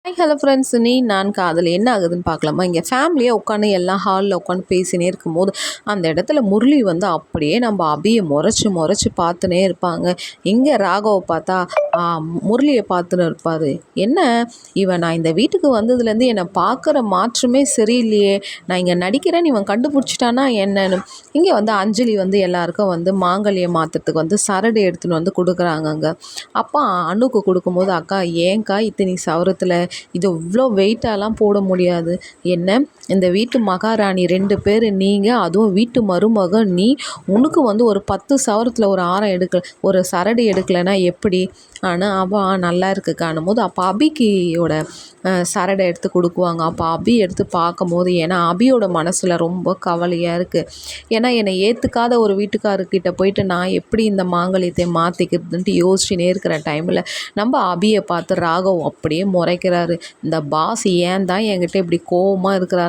Hello friends, நீ நான் காதல் என்ன ஆகுதுன்னு பார்க்கலாமா? இங்கே ஃபேமிலியாக உட்காந்து எல்லாம் ஹாலில் உட்காந்து பேசினே இருக்கும்போது அந்த இடத்துல முரளி வந்து அப்படியே நம்ம அபியை முறைச்சி முறைச்சி பார்த்துனே இருப்பாங்க. இங்கே ராகவை பார்த்தா முரளியை பார்த்துன்னு இருப்பார். என்ன இவன் நான் இந்த வீட்டுக்கு வந்ததுலேருந்து என்னை பார்க்குற மாற்றமே சரியில்லையே, நான் இங்கே நடிக்கிறேன்னு இவன் கண்டுபிடிச்சிட்டானா என்னன்னு. இங்கே வந்து அஞ்சலி வந்து எல்லாருக்கும் வந்து மாங்கல்யம் மாற்றுறதுக்கு வந்து சரடு எடுத்துன்னு வந்து கொடுக்குறாங்க. அங்கே அப்பா அணுக்கு கொடுக்கும்போது, அக்கா ஏங்க்கா இத்தனி சவரத்தில் இது இவ்வளோ வெயிட்டாலாம் போட முடியாது. என்ன இந்த வீட்டு மகாராணி 2 பேர் நீங்கள், அதுவும் வீட்டு மருமக நீ, உனக்கு வந்து ஒரு 10 சவரத்தில் ஒரு ஆரம் ஒரு சரடு எடுக்கலைன்னா எப்படி? ஆனால் அவள் நல்லா இருக்கு காணும் போது அப்போ அபிக்கியோட சரடை எடுத்து கொடுக்குவாங்க. அப்போ அபி எடுத்து பார்க்கும்போது, ஏன்னா அபியோட மனசில் ரொம்ப கவலையாக இருக்குது. ஏன்னா என்னை ஏற்றுக்காத ஒரு வீட்டுக்காரர்கிட்ட போயிட்டு நான் எப்படி இந்த மாங்கல்யத்தை மாற்றிக்கிறதுன்ட்டு யோசிச்சுனே இருக்கிற டைமில் நம்ம அபியை பார்த்து ராகவ் அப்படியே முறைக்கிறாரு. இந்த பாஸ் ஏன் தான் என்கிட்ட இப்படி கோவமாக இருக்கிறாரு